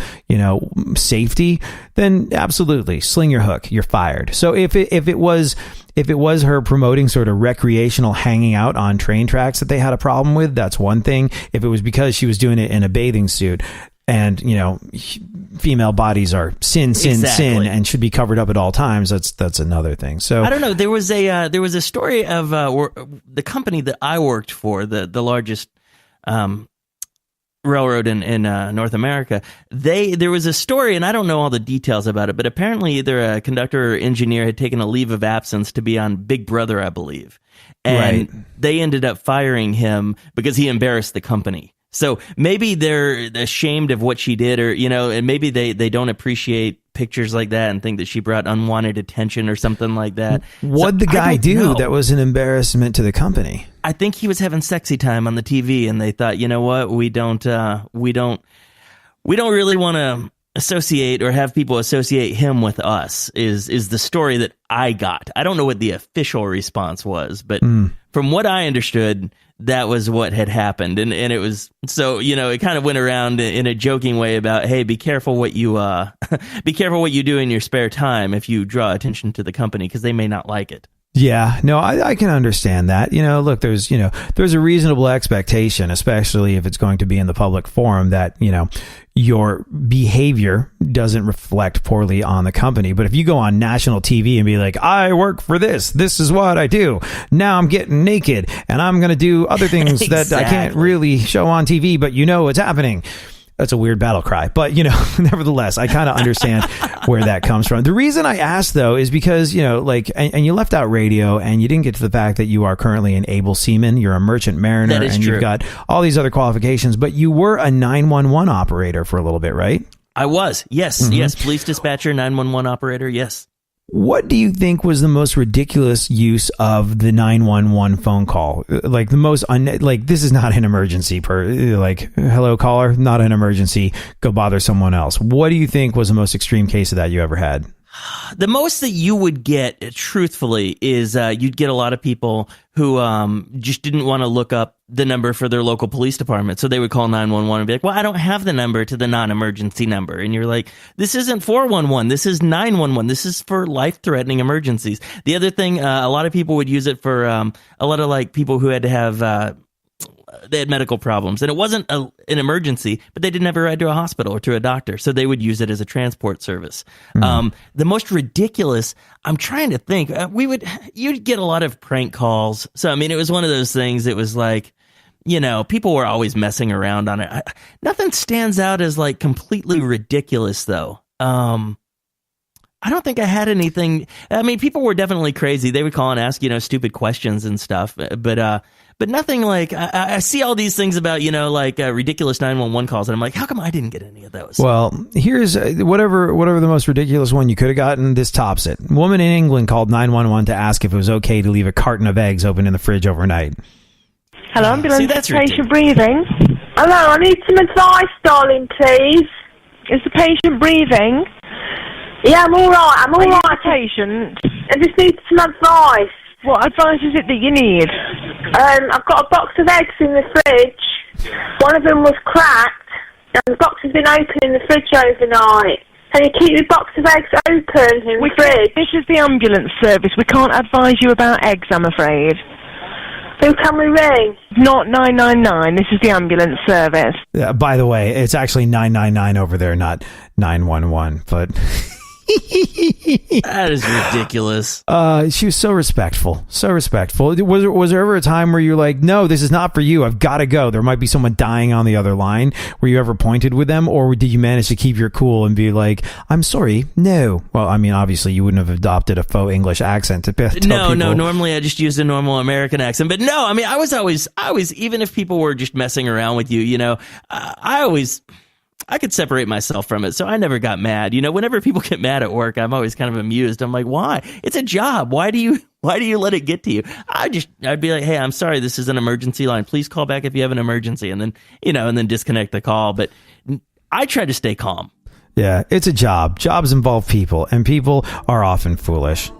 Speaker 3: safety, then absolutely sling your hook, you're fired. So if it was her promoting sort of recreational hanging out on train tracks that they had a problem with, that's one thing. If it was because she was doing it in a bathing suit, and female bodies are sin,
Speaker 4: Exactly.
Speaker 3: and should be covered up at all times. That's another thing. So
Speaker 4: I don't know. There was a story of the company that I worked for, the largest railroad in North America. There was a story, and I don't know all the details about it, but apparently either a conductor or engineer had taken a leave of absence to be on Big Brother, I believe, and they ended up firing him because he embarrassed the company. So maybe they're ashamed of what she did, or and maybe they don't appreciate pictures like that and think that she brought unwanted attention or something like that.
Speaker 3: What'd the guy do that was an embarrassment to the company?
Speaker 4: I think he was having sexy time on the TV, and they thought, you know what, we don't really want to associate or have people associate him with us. Is the story that I got. I don't know what the official response was, but from what I understood, that was what had happened, and it was so it kind of went around in a joking way about, hey, be careful what you do in your spare time if you draw attention to the company, because they may not like it.
Speaker 3: Yeah, no, I can understand that. Look, there's a reasonable expectation, especially if it's going to be in the public forum, that, your behavior doesn't reflect poorly on the company. But if you go on national TV and be like, I work for this is what I do. Now I'm getting naked and I'm going to do other things that I can't really show on TV, but what's happening. That's a weird battle cry, but nevertheless, I kind of understand where that comes from. The reason I asked, though, is because and you left out radio, and you didn't get to the fact that you are currently an able seaman. You're a merchant mariner, and
Speaker 4: true.
Speaker 3: You've got all these other qualifications. But you were a 911 operator for a little bit, right?
Speaker 4: I was, yes, yes, police dispatcher, 911 operator, yes.
Speaker 3: What do you think was the most ridiculous use of the 911 phone call? Like the most this is not an emergency hello caller, not an emergency, go bother someone else. What do you think was the most extreme case of that you ever had?
Speaker 4: The most that you would get, truthfully, is you'd get a lot of people who just didn't want to look up the number for their local police department. So they would call 911 and be like, well, I don't have the number to the non-emergency number. And you're like, this isn't 411. This is 911. This is for life-threatening emergencies. The other thing, a lot of people would use it for a lot of people who had to have they had medical problems, and it wasn't an emergency, but they didn't have a ride to a hospital or to a doctor, so they would use it as a transport service. The most ridiculous, I'm trying to think, you'd get a lot of prank calls. So I mean, it was one of those things. It was like, people were always messing around on it. Nothing stands out as completely ridiculous, though. I don't think I had anything. I mean, people were definitely crazy. They would call and ask, stupid questions and stuff, but nothing I see all these things about, ridiculous 911 calls, and I'm like, how come I didn't get any of those?
Speaker 3: Well, here's whatever the most ridiculous one you could have gotten, this tops it. A woman in England called 911 to ask if it was okay to leave a carton of eggs open in the fridge overnight.
Speaker 9: Hello, ambulance.
Speaker 4: See, that's
Speaker 9: patient breathing.
Speaker 10: Hello, I need some advice, darling, please.
Speaker 9: Is the patient breathing?
Speaker 10: Yeah, I'm all right. I'm all
Speaker 9: Are you
Speaker 10: right.
Speaker 9: the patient?
Speaker 10: I just need some advice.
Speaker 9: What advice is it that you need?
Speaker 10: I've got a box of eggs in the fridge. One of them was cracked, and the box has been open in the fridge overnight. Can you keep the box of eggs open in the fridge?
Speaker 9: This is the ambulance service. We can't advise you about eggs, I'm afraid.
Speaker 10: Who can we ring?
Speaker 9: Not 999. This is the ambulance service.
Speaker 3: Yeah, by the way, it's actually 999 over there, not 911. But
Speaker 4: that is ridiculous.
Speaker 3: She was so respectful. So respectful. Was there ever a time where you're like, no, this is not for you, I've got to go? There might be someone dying on the other line. Were you ever pointed with them, or did you manage to keep your cool and be like, I'm sorry, no? Well, I mean, obviously you wouldn't have adopted a faux English accent to tell people.
Speaker 4: No, normally I just used a normal American accent, but no, I mean, I was always, even if people were just messing around with you, I could separate myself from it, so I never got mad. Whenever people get mad at work, I'm always kind of amused. I'm like, why? It's a job. Why do you let it get to you? I'd be like, hey, I'm sorry, this is an emergency line. Please call back if you have an emergency, and then, and then disconnect the call. But I try to stay calm.
Speaker 3: Yeah, it's a job. Jobs involve people, and people are often foolish.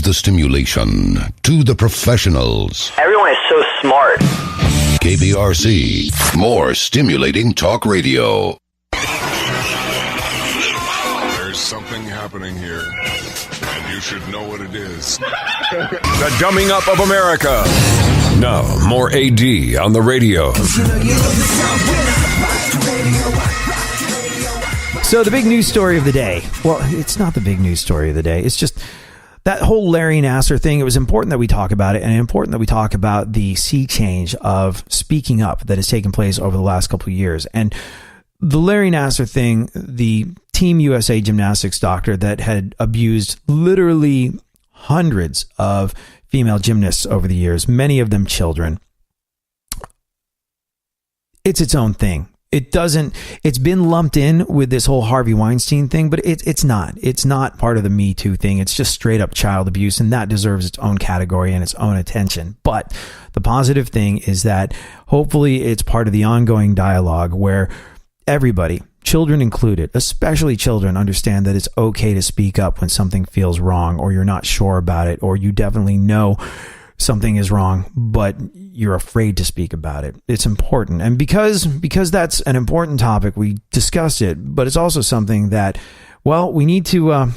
Speaker 6: the stimulation to the professionals.
Speaker 11: Everyone is so smart.
Speaker 6: KPRC, more stimulating talk radio.
Speaker 1: There's something happening here, and you should know what it is. The dumbing up of America. Now, more AD on the radio.
Speaker 3: So the big news story of the day. Well, it's not the big news story of the day. It's just that whole Larry Nassar thing. It was important that we talk about it, and important that we talk about the sea change of speaking up that has taken place over the last couple of years. And the Larry Nassar thing, the Team USA gymnastics doctor that had abused literally hundreds of female gymnasts over the years, many of them children. It's its own thing. It's been lumped in with this whole Harvey Weinstein thing, but it's not part of the Me Too thing. It's just straight up child abuse, and that deserves its own category and its own attention. But the positive thing is that hopefully it's part of the ongoing dialogue where everybody, children included, especially children, understand that it's okay to speak up when something feels wrong, or you're not sure about it, or you definitely know something is wrong, but you're afraid to speak about it. It's important. And because that's an important topic, we discussed it, but it's also something that, well, we need to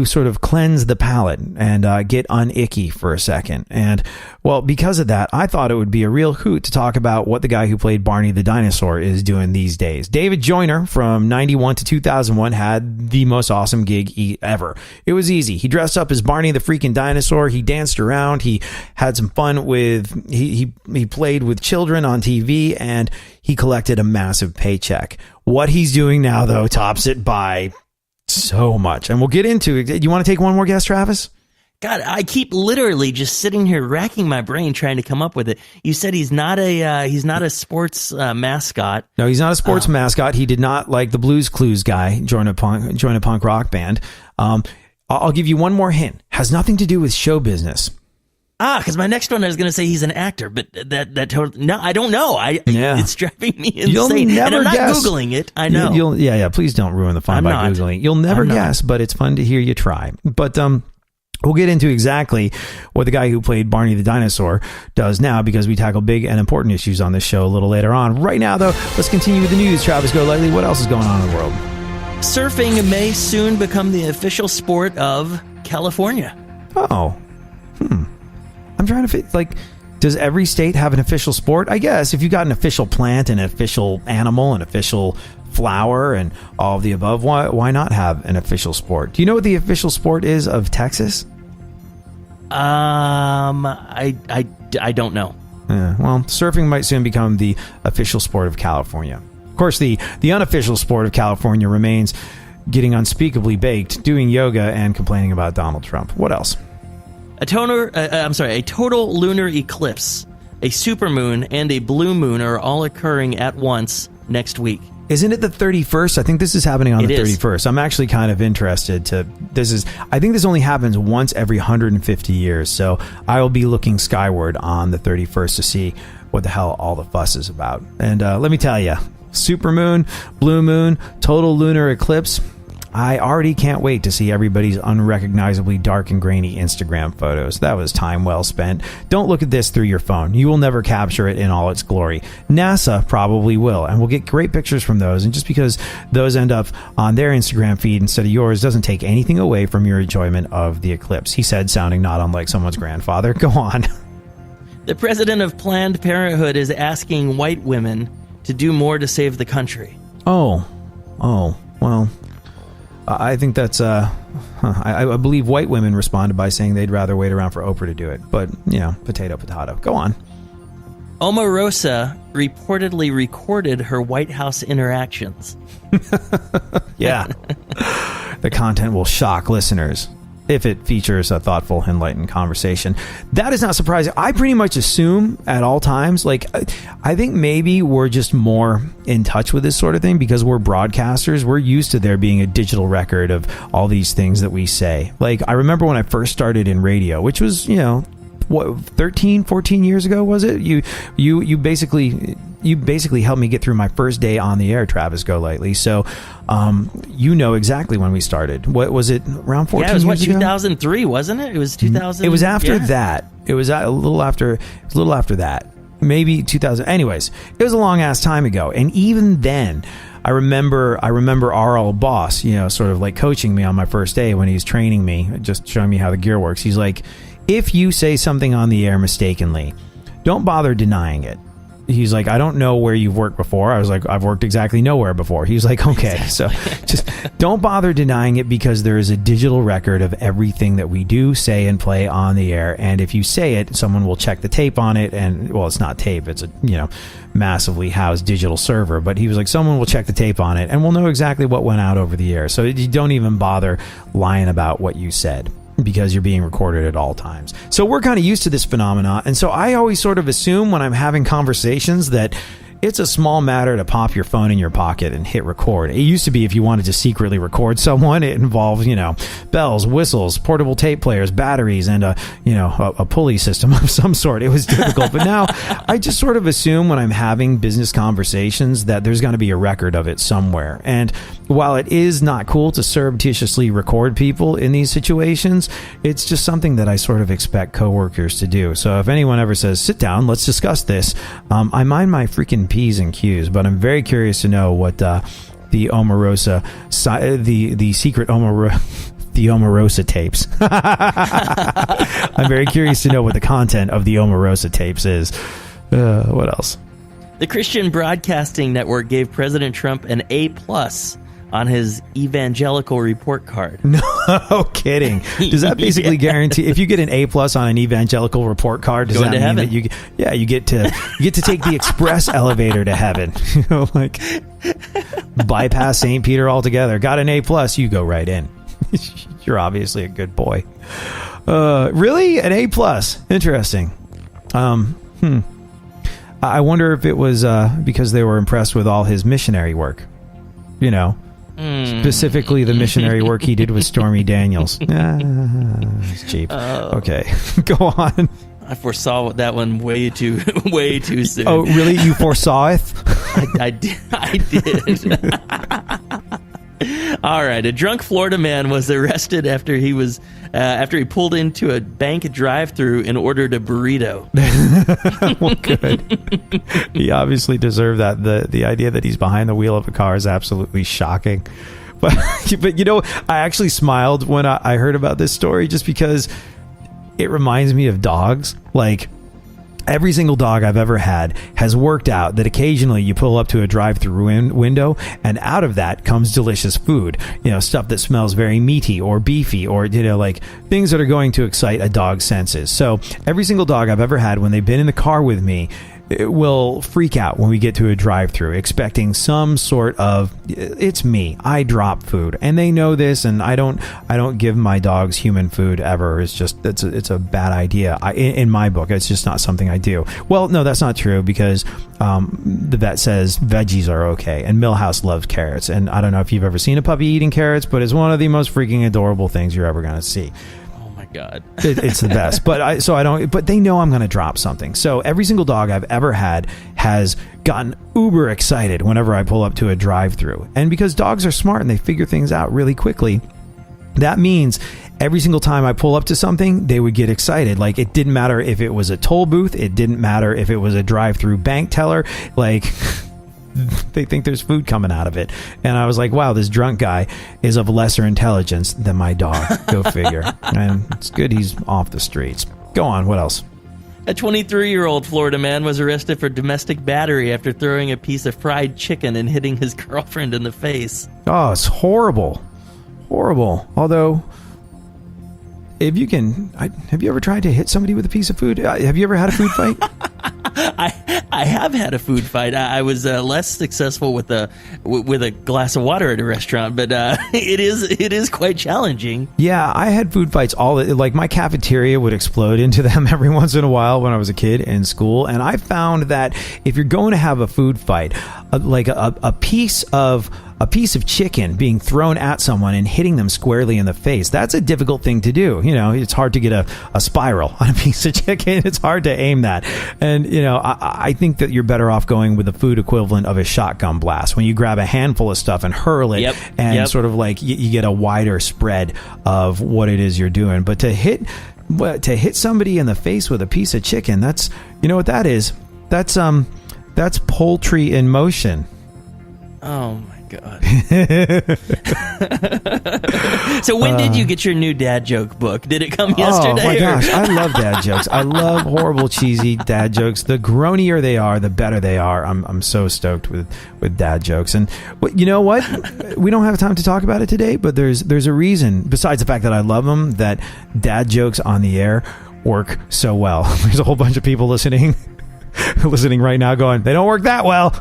Speaker 3: sort of cleanse the palate and get unicky for a second. And, well, because of that, I thought it would be a real hoot to talk about what the guy who played Barney the Dinosaur is doing these days. David Joyner from 91 to 2001 had the most awesome gig ever. It was easy. He dressed up as Barney the freaking dinosaur. He danced around. He had some fun with, he played with children on TV, and he collected a massive paycheck. What he's doing now, though, tops it by so much, and we'll get into it. You want to take one more guess, Travis?
Speaker 4: God, I keep literally just sitting here racking my brain trying to come up with it. You said he's not a sports mascot.
Speaker 3: No, he's not a sports mascot. He did not, like the Blues Clues guy, join a punk rock band. I'll give you one more hint. Has nothing to do with show business.
Speaker 4: Because my next one I was going to say he's an actor, but that totally, no, I don't know. It's driving me insane.
Speaker 3: You'll never
Speaker 4: and I'm
Speaker 3: guess.
Speaker 4: not Googling it. I know.
Speaker 3: Yeah. Please don't ruin the fun by Googling. You'll never guess, but it's fun to hear you try. But we'll get into exactly what the guy who played Barney the Dinosaur does now, because we tackle big and important issues on this show a little later on. Right now, though, let's continue with the news. Travis Golightly, what else is going on in the world?
Speaker 4: Surfing may soon become the official sport of California.
Speaker 3: Oh. I'm trying to fit, does every state have an official sport? I guess if you got an official plant, an official animal, an official flower, and all of the above, why not have an official sport? Do you know what the official sport is of Texas?
Speaker 4: I don't know.
Speaker 3: Yeah, well, surfing might soon become the official sport of California. Of course, the unofficial sport of California remains getting unspeakably baked, doing yoga, and complaining about Donald Trump. What else?
Speaker 4: A total lunar eclipse, a supermoon, and a blue moon are all occurring at once next week.
Speaker 3: Isn't it the 31st? I think this is happening on the 31st. I'm actually kind of interested I think this only happens once every 150 years. So I will be looking skyward on the 31st to see what the hell all the fuss is about. And let me tell you, supermoon, blue moon, total lunar eclipse. I already can't wait to see everybody's unrecognizably dark and grainy Instagram photos. That was time well spent. Don't look at this through your phone. You will never capture it in all its glory. NASA probably will, and we'll get great pictures from those. And just because those end up on their Instagram feed instead of yours doesn't take anything away from your enjoyment of the eclipse, he said, sounding not unlike someone's grandfather. Go on.
Speaker 4: The president of Planned Parenthood is asking white women to do more to save the country.
Speaker 3: Oh, well... I think that's, I believe white women responded by saying they'd rather wait around for Oprah to do it. But, potato. Go on.
Speaker 4: Omarosa reportedly recorded her White House interactions.
Speaker 3: Yeah. The content will shock listeners if it features a thoughtful, enlightened conversation. That is not surprising. I pretty much assume at all times, I think maybe we're just more in touch with this sort of thing because we're broadcasters. We're used to there being a digital record of all these things that we say. I remember when I first started in radio, which was, 13, 14 years ago, was it? You basically you basically helped me get through my first day on the air, Travis Golightly. So, you know exactly when we started. What was it? Around 14
Speaker 4: years ago?
Speaker 3: Yeah, it was
Speaker 4: 2003, wasn't it? It was 2000.
Speaker 3: It was after that. It was a little after that. Maybe 2000. Anyways, it was a long ass time ago. And even then, I remember our old boss, sort of like coaching me on my first day when he was training me, just showing me how the gear works. He's like, if you say something on the air mistakenly, don't bother denying it. He's like, I don't know where you've worked before. I was like, I've worked exactly nowhere before. He's like, okay, so just don't bother denying it, because there is a digital record of everything that we do, say, and play on the air. And if you say it, someone will check the tape on it. And, well, it's not tape. It's a, massively housed digital server. But he was like, someone will check the tape on it and we'll know exactly what went out over the air. So you don't even bother lying about what you said, because you're being recorded at all times. So we're kind of used to this phenomena. And so I always sort of assume when I'm having conversations that it's a small matter to pop your phone in your pocket and hit record. It used to be if you wanted to secretly record someone, it involved, bells, whistles, portable tape players, batteries, and a pulley system of some sort. It was difficult. But now I just sort of assume when I'm having business conversations that there's going to be a record of it somewhere. And while it is not cool to surreptitiously record people in these situations, it's just something that I sort of expect coworkers to do. So if anyone ever says, sit down, let's discuss this, I mind my freaking P's and Q's, but I'm very curious to know what the Omarosa, the secret the Omarosa tapes. I'm very curious to know what the content of the Omarosa tapes is. What else?
Speaker 4: The Christian Broadcasting Network gave President Trump an A+ on his evangelical report card.
Speaker 3: No kidding. Does that basically guarantee if you get an A+ on an evangelical report card, does that mean heaven. That you get to take the express elevator to heaven? Like bypass St. Peter altogether. Got an A+, you go right in. You're obviously a good boy. Really? An A+. Interesting. I wonder if it was because they were impressed with all his missionary work. Specifically the missionary work he did with Stormy Daniels. It's cheap. Okay, go on.
Speaker 4: I foresaw that one way too soon.
Speaker 3: Oh, really? You foresaw it?
Speaker 4: I did. All right. A drunk Florida man was arrested after he pulled into a bank drive-thru and ordered a burrito.
Speaker 3: Well, good. He obviously deserved that. The idea that he's behind the wheel of a car is absolutely shocking. But I actually smiled when I heard about this story, just because it reminds me of dogs. Like, every single dog I've ever had has worked out that occasionally you pull up to a drive-through window and out of that comes delicious food, stuff that smells very meaty or beefy, or, like things that are going to excite a dog's senses. So every single dog I've ever had, when they've been in the car with me, it will freak out when we get to a drive-through, expecting some sort of, it's me, I drop food, and they know this, and I don't give my dogs human food ever. It's just it's a bad idea. In my book, it's just not something I do. Well, no, that's not true, because the vet says veggies are okay, and Millhouse loves carrots, and I don't know if you've ever seen a puppy eating carrots, but it's one of the most freaking adorable things you're ever going to see.
Speaker 4: God.
Speaker 3: It's the best. But they know I'm going to drop something. So every single dog I've ever had has gotten uber excited whenever I pull up to a drive-through. And because dogs are smart and they figure things out really quickly, that means every single time I pull up to something, they would get excited. Like, it didn't matter if it was a toll booth. It didn't matter if it was a drive-through bank teller. Like, they think there's food coming out of it. And I was like, wow, this drunk guy is of lesser intelligence than my dog. Go figure. And it's good he's off the streets. Go on. What else?
Speaker 4: A 23-year-old Florida man was arrested for domestic battery after throwing a piece of fried chicken and hitting his girlfriend in the face.
Speaker 3: Oh, it's horrible. Horrible. Although, if you can, have you ever tried to hit somebody with a piece of food? Have you ever had a food fight?
Speaker 4: I have had a food fight. I was less successful with a glass of water at a restaurant, but it is quite challenging.
Speaker 3: Yeah, I had food fights like my cafeteria would explode into them every once in a while when I was a kid in school, and I found that if you're going to have a food fight, like a piece of a piece of chicken being thrown at someone and hitting them squarely in the face, that's a difficult thing to do. You know, it's hard to get a spiral on a piece of chicken. It's hard to aim that. And, you know, I think that you're better off going with the food equivalent of a shotgun blast, when you grab a handful of stuff and hurl it and sort of like you get a wider spread of what it is you're doing. But to hit somebody in the face with a piece of chicken, that's, you know what that is? That's poultry in motion.
Speaker 4: Oh my God. So when did you get your new dad joke book? Did it come yesterday?
Speaker 3: Oh my gosh, I love dad jokes. I love horrible, cheesy dad jokes. The groanier they are, the better they are. I'm so stoked with dad jokes. And you know what? We don't have time to talk about it today, but there's a reason, besides the fact that I love them, that dad jokes on the air work so well. There's a whole bunch of people listening right now going, they don't work that well.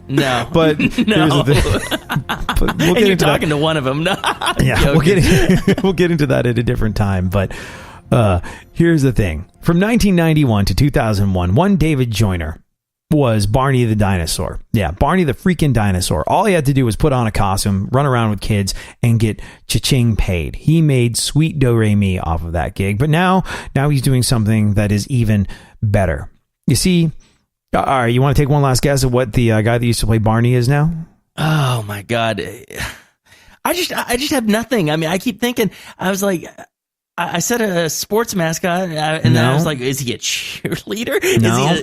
Speaker 4: No,
Speaker 3: but
Speaker 4: no.
Speaker 3: But we'll
Speaker 4: and you're talking to one of them. No,
Speaker 3: yeah, we'll get into that at a different time. But here's the thing: from 1991 to 2001, one David Joyner was Barney the Dinosaur. Yeah, Barney the freaking Dinosaur. All he had to do was put on a costume, run around with kids, and get cha-ching paid. He made sweet do-re-mi off of that gig. But now he's doing something that is even better. You see. All right, you want to take one last guess at what the guy that used to play Barney is now?
Speaker 4: Oh my God, I just have nothing. I mean, I keep thinking. I was like, I said a sports mascot, and then I was like, is he a cheerleader?
Speaker 3: No.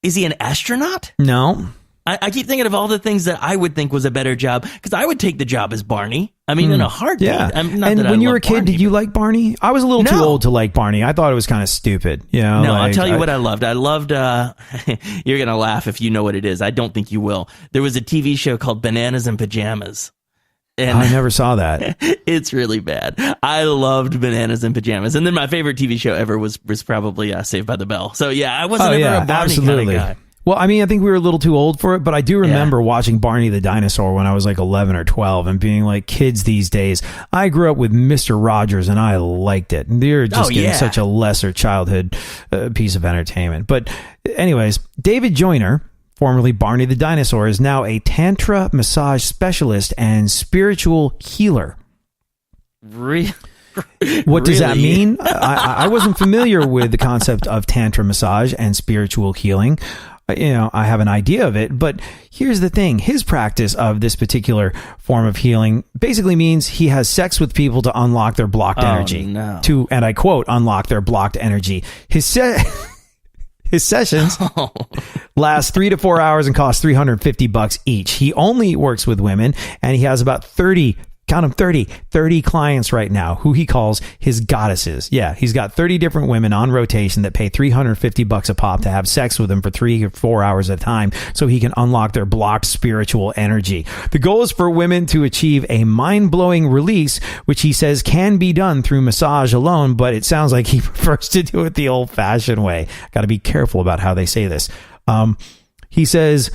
Speaker 4: Is he an astronaut?
Speaker 3: No.
Speaker 4: I keep thinking of all the things that I would think was a better job, because I would take the job as Barney. I mean, in a heartbeat.
Speaker 3: Yeah. And when you were a kid,
Speaker 4: Barney,
Speaker 3: did you like Barney? I was a little too old to like Barney. I thought it was kind of stupid. You know,
Speaker 4: no, I'll tell you what I loved. I loved, you're going to laugh if you know what it is. I don't think you will. There was a TV show called Bananas in Pajamas. And
Speaker 3: I never saw that.
Speaker 4: It's really bad. I loved Bananas in Pajamas. And then my favorite TV show ever was probably Saved by the Bell. So yeah, I wasn't ever a Barney kind of guy.
Speaker 3: Well, I mean, I think we were a little too old for it, but I do remember watching Barney the Dinosaur when I was like 11 or 12 and being like, kids these days, I grew up with Mr. Rogers and I liked it. They're just getting such a lesser childhood piece of entertainment. But anyways, David Joyner, formerly Barney the Dinosaur, is now a tantra massage specialist and spiritual healer.
Speaker 4: Really?
Speaker 3: What does that mean? I wasn't familiar with the concept of tantra massage and spiritual healing. You know, I have an idea of it, but here's the thing. His practice of this particular form of healing basically means he has sex with people to unlock their blocked energy.
Speaker 4: No.
Speaker 3: To, and I quote, unlock their blocked energy. His sessions last 3 to 4 hours and cost $350 each. He only works with women, and he has about 30 clients right now who he calls his goddesses. Yeah, he's got 30 different women on rotation that pay $350 a pop to have sex with him for 3 or 4 hours at a time so he can unlock their blocked spiritual energy. The goal is for women to achieve a mind-blowing release, which he says can be done through massage alone, but it sounds like he prefers to do it the old-fashioned way. Got to be careful about how they say this. He says,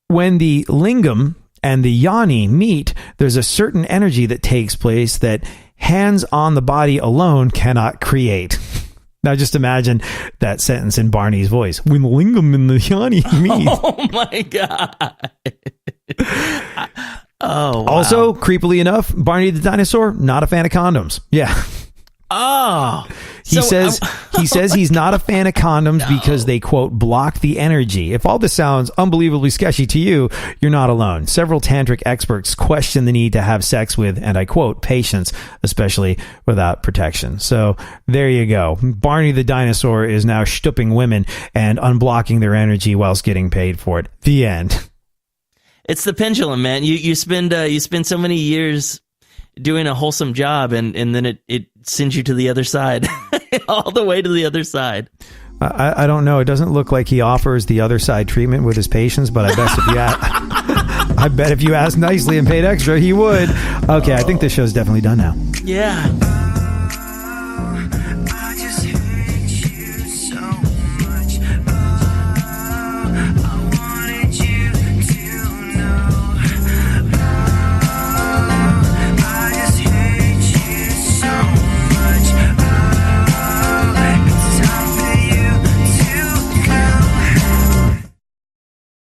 Speaker 3: when the lingam and the yoni meet, there's a certain energy that takes place that hands on the body alone cannot create. Now just imagine that sentence in Barney's voice. When the lingam and the yoni meet.
Speaker 4: Oh my God. Oh, wow.
Speaker 3: Also, creepily enough, Barney the Dinosaur, not a fan of condoms. Yeah.
Speaker 4: Oh,
Speaker 3: he says he's not a fan of condoms because they, quote, block the energy. If all this sounds unbelievably sketchy to you, you're not alone. Several tantric experts question the need to have sex with, and I quote, patients, especially without protection. So there you go. Barney the Dinosaur is now stooping women and unblocking their energy whilst getting paid for it. The end.
Speaker 4: It's the pendulum, man. You spend so many years doing a wholesome job, and then it sends you to the other side, all the way to the other side.
Speaker 3: I don't know. It doesn't look like he offers the other side treatment with his patients, but I bet if you asked nicely and paid extra, he would. Okay, I think this show's definitely done now.
Speaker 4: Yeah.